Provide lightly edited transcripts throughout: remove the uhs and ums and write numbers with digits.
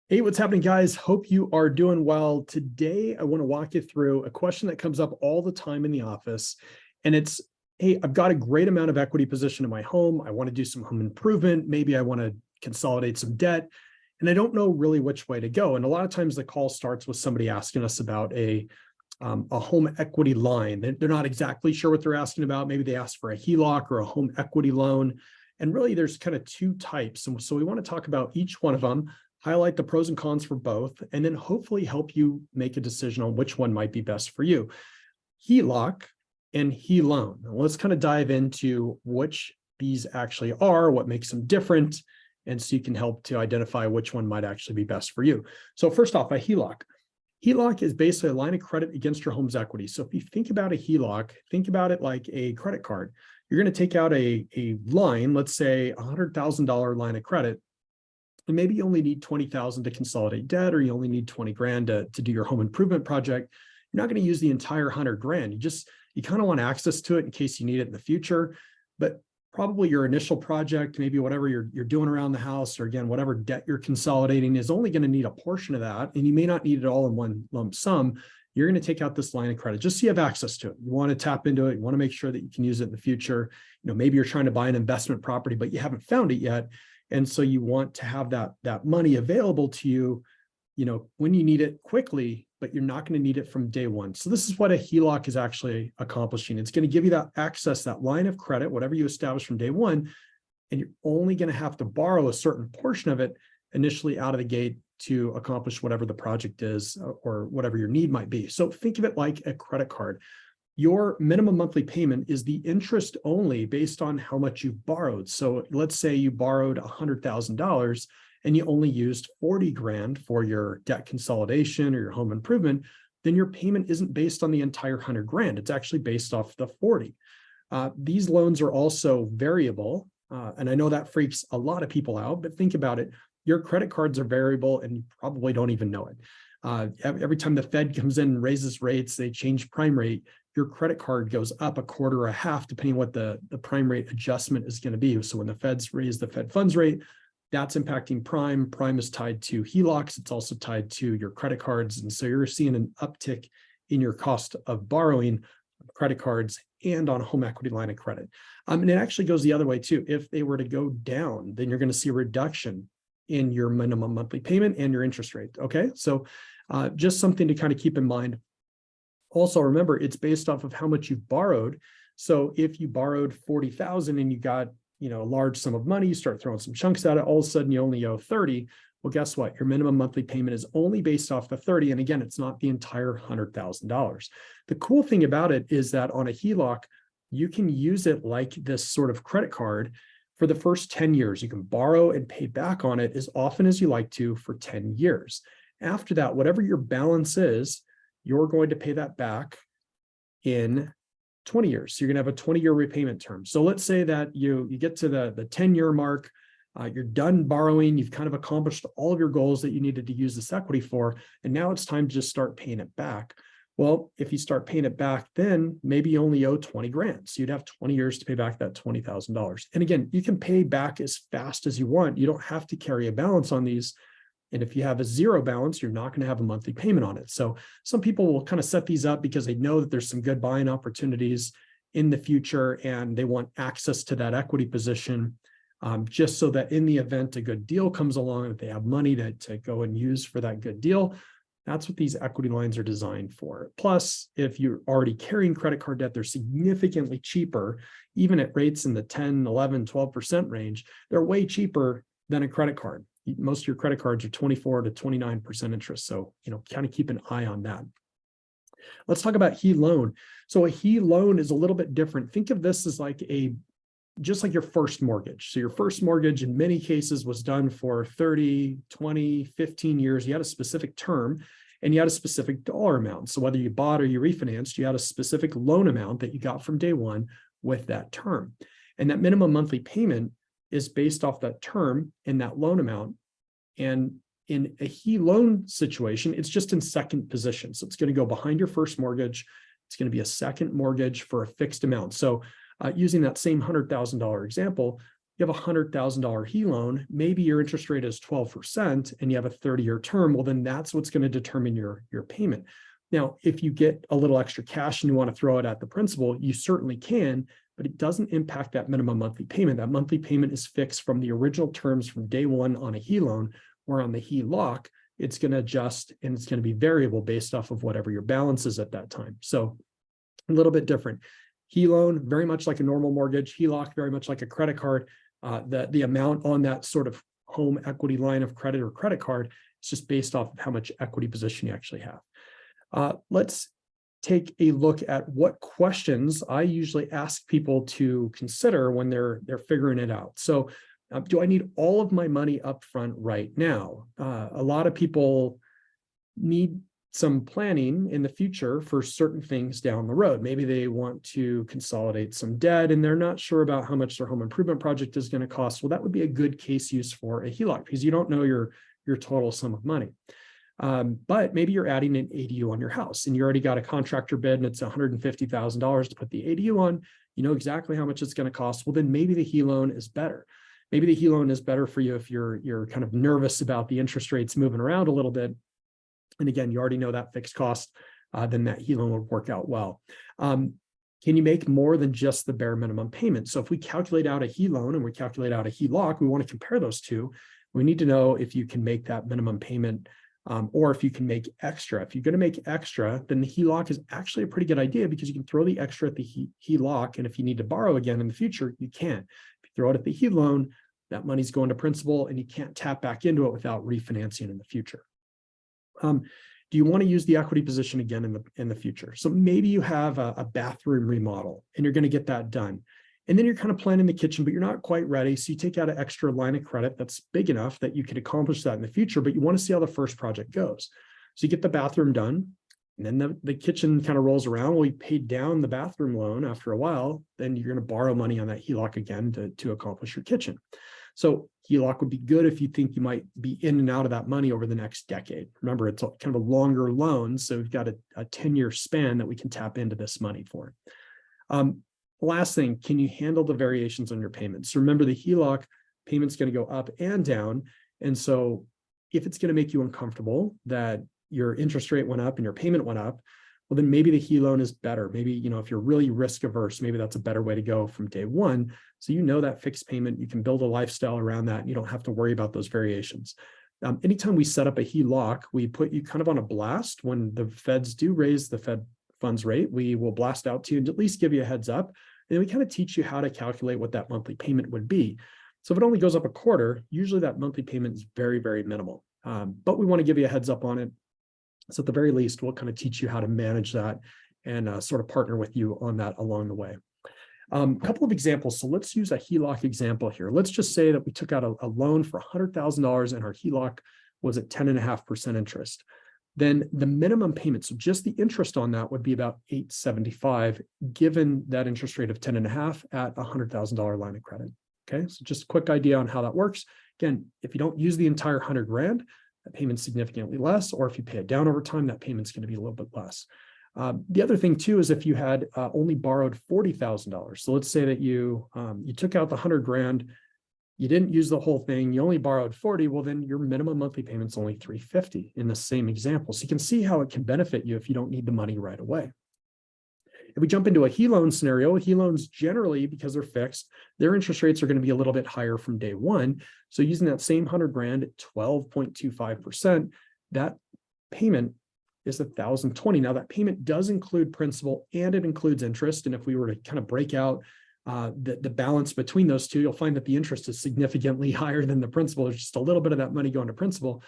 Hey, what's happening, guys? Hope you are doing well. Today, I want to walk you through a question that comes up all the time in the office. And it's, hey, I've got a great amount of equity position in my home. I want to do some home improvement. Maybe I want to consolidate some debt. And I don't know really which way to go. And a lot of times the call starts with somebody asking us about a home equity line. They're not exactly sure what they're asking about. Maybe they ask for a HELOC or a home equity loan. And really, there's kind of two types. And so we want to talk about each one of them, highlight the pros and cons for both, and then hopefully help you make a decision on which one might be best for you. HELOC and HELOAN. Now let's kind of dive into which these actually are, what makes them different, and so you can help to identify which one might actually be best for you. So first off, a HELOC. HELOC is basically a line of credit against your home's equity. So if you think about a HELOC, think about it like a credit card. You're going to take out a line, let's say $100,000 line of credit, and maybe you only need 20,000 to consolidate debt, or you only need 20 grand to do your home improvement project. You're not going to use the entire 100 grand. You kind of want access to it in case you need it in the future. But probably your initial project, maybe whatever you're doing around the house, or again, whatever debt you're consolidating, is only going to need a portion of that. And you may not need it all in one lump sum. You're going to take out this line of credit just so you have access to it. You want to tap into it. You want to make sure that you can use it in the future. Maybe you're trying to buy an investment property, but you haven't found it yet. And so you want to have that money available to you, when you need it quickly, but you're not going to need it from day one. So this is what a HELOC is actually accomplishing. It's going to give you that access, that line of credit, whatever you establish from day one, and you're only going to have to borrow a certain portion of it initially out of the gate to accomplish whatever the project is or whatever your need might be. So think of it like a credit card. Your minimum monthly payment is the interest only based on how much you've borrowed. So let's say you borrowed $100,000 and you only used 40 grand for your debt consolidation or your home improvement, then your payment isn't based on the entire 100 grand. It's actually based off the 40. These loans are also variable. And I know that freaks a lot of people out, but think about it. Your credit cards are variable and you probably don't even know it. Every time the Fed comes in and raises rates, they change prime rate, your credit card goes up a quarter or a half, depending on what the prime rate adjustment is going to be. So when the Feds raise the Fed funds rate, that's impacting prime. Prime is tied to HELOCs. It's also tied to your credit cards. And so you're seeing an uptick in your cost of borrowing credit cards and on a home equity line of credit. And it actually goes the other way too. If they were to go down, then you're going to see a reduction in your minimum monthly payment and your interest rate. Okay, so just something to kind of keep in mind. Also, remember, it's based off of how much you've borrowed. So if you borrowed 40,000 and you got, a large sum of money, you start throwing some chunks at it, all of a sudden you only owe 30. Well, guess what? Your minimum monthly payment is only based off the 30. And again, it's not the entire $100,000. The cool thing about it is that on a HELOC, you can use it like this sort of credit card for the first 10 years. You can borrow and pay back on it as often as you like to for 10 years. After that, whatever your balance is, you're going to pay that back in 20 years. So you're going to have a 20-year repayment term. So let's say that you get to the 10-year mark, you're done borrowing, you've kind of accomplished all of your goals that you needed to use this equity for, and now it's time to just start paying it back. Well, if you start paying it back, then maybe you only owe 20 grand. So you'd have 20 years to pay back that $20,000. And again, you can pay back as fast as you want. You don't have to carry a balance on these. And if you have a zero balance, you're not going to have a monthly payment on it. So some people will kind of set these up because they know that there's some good buying opportunities in the future and they want access to that equity position, just so that in the event a good deal comes along, that they have money to go and use for that good deal. That's what these equity lines are designed for. Plus, if you're already carrying credit card debt, they're significantly cheaper, even at rates in the 10, 11, 12% range. They're way cheaper than a credit card. Most of your credit cards are 24 to 29% interest. So, kind of keep an eye on that. Let's talk about HELOAN. So a HELOAN is a little bit different. Think of this as just like your first mortgage. So your first mortgage in many cases was done for 30, 20, 15 years. You had a specific term and you had a specific dollar amount. So whether you bought or you refinanced, you had a specific loan amount that you got from day one with that term. And that minimum monthly payment is based off that term and that loan amount. And in a HELOAN situation, it's just in second position. So it's going to go behind your first mortgage. It's going to be a second mortgage for a fixed amount. So using that same $100,000 example, you have a $100,000 HELOAN, maybe your interest rate is 12% and you have a 30-year term. Well, then that's what's going to determine your payment. Now, if you get a little extra cash and you want to throw it at the principal, you certainly can, but it doesn't impact that minimum monthly payment. That monthly payment is fixed from the original terms from day one on a HELOAN, or on the HELOC, it's going to adjust and it's going to be variable based off of whatever your balance is at that time. So a little bit different. HELOAN, very much like a normal mortgage. HELOC, very much like a credit card. The amount on that sort of home equity line of credit or credit card is just based off of how much equity position you actually have. Let's take a look at what questions I usually ask people to consider when they're figuring it out. So do I need all of my money up front right now? A lot of people need some planning in the future for certain things down the road. Maybe they want to consolidate some debt and they're not sure about how much their home improvement project is going to cost. Well, that would be a good case use for a HELOC because you don't know your total sum of money. But maybe you're adding an ADU on your house and you already got a contractor bid and it's $150,000 to put the ADU on. You know exactly how much it's going to cost. Well, then maybe the HELOAN is better. Maybe the HELOAN is better for you if you're kind of nervous about the interest rates moving around a little bit. And again, you already know that fixed cost, then that HELOAN would work out well. Can you make more than just the bare minimum payment? So if we calculate out a HELOAN and we calculate out a HELOC, we want to compare those two. We need to know if you can make that minimum payment or if you can make extra. If you're going to make extra, then the HELOC is actually a pretty good idea because you can throw the extra at the HELOC. And if you need to borrow again in the future, you can. If you throw it at the HELOAN, that money's going to principal and you can't tap back into it without refinancing in the future. Do you want to use the equity position again in the future? So maybe you have a bathroom remodel and you're going to get that done. And then you're kind of planning the kitchen, but you're not quite ready. So you take out an extra line of credit that's big enough that you could accomplish that in the future, but you want to see how the first project goes. So you get the bathroom done and then the kitchen kind of rolls around. Well, you paid down the bathroom loan after a while, then you're going to borrow money on that HELOC again to accomplish your kitchen. So HELOC would be good if you think you might be in and out of that money over the next decade. Remember, it's kind of a longer loan, so we've got a 10-year span that we can tap into this money for. Last thing, can you handle the variations on your payments? So remember, the HELOC payment's going to go up and down. And so if it's going to make you uncomfortable that your interest rate went up and your payment went up, well, then maybe the HELOAN is better. Maybe, if you're really risk averse, maybe that's a better way to go from day one. So that fixed payment, you can build a lifestyle around that. And you don't have to worry about those variations. Anytime we set up a HELOC, we put you kind of on a blast. When the feds do raise the Fed funds rate, we will blast out to you and at least give you a heads up. And then we kind of teach you how to calculate what that monthly payment would be. So if it only goes up a quarter, usually that monthly payment is very, very minimal. But we want to give you a heads up on it. So at the very least, we'll kind of teach you how to manage that and sort of partner with you on that along the way. A couple of examples. So let's use a HELOC example here. Let's just say that we took out a loan for $100,000 and our HELOC was at 10.5% interest. Then the minimum payment, so just the interest on that would be about $875, given that interest rate of 10.5 at a $100,000 line of credit. Okay, so just a quick idea on how that works. Again, if you don't use the entire 100 grand, that payment's significantly less, or if you pay it down over time, that payment's going to be a little bit less. The other thing too is if you had only borrowed $40,000. So let's say that you took out the 100 grand, you didn't use the whole thing, you only borrowed 40. Well, then your minimum monthly payment's only $350 in the same example. So you can see how it can benefit you if you don't need the money right away. If we jump into a HELOAN scenario, HELOANs generally, because they're fixed, their interest rates are going to be a little bit higher from day one. So using that same 100 grand at 12.25%, that payment is $1,020. Now that payment does include principal and it includes interest. And if we were to kind of break out the balance between those two, you'll find that the interest is significantly higher than the principal. There's just a little bit of that money going to principal.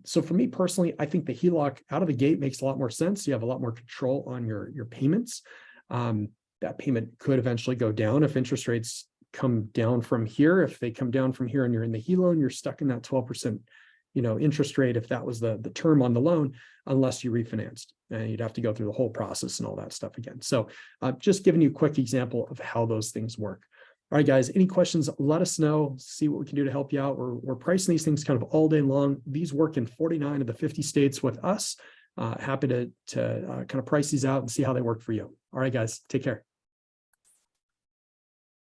So for me personally, I think the HELOC out of the gate makes a lot more sense. You have a lot more control on your payments. That payment could eventually go down if interest rates come down from here. If they come down from here and you're in the HELOAN, you're stuck in that 12% interest rate if that was the term on the loan, unless you refinanced. And you'd have to go through the whole process and all that stuff again. So just giving you a quick example of how those things work. All right, guys, any questions, let us know, see what we can do to help you out. We're pricing these things kind of all day long. These work in 49 of the 50 states with us. Happy to kind of price these out and see how they work for you. All right, guys, take care.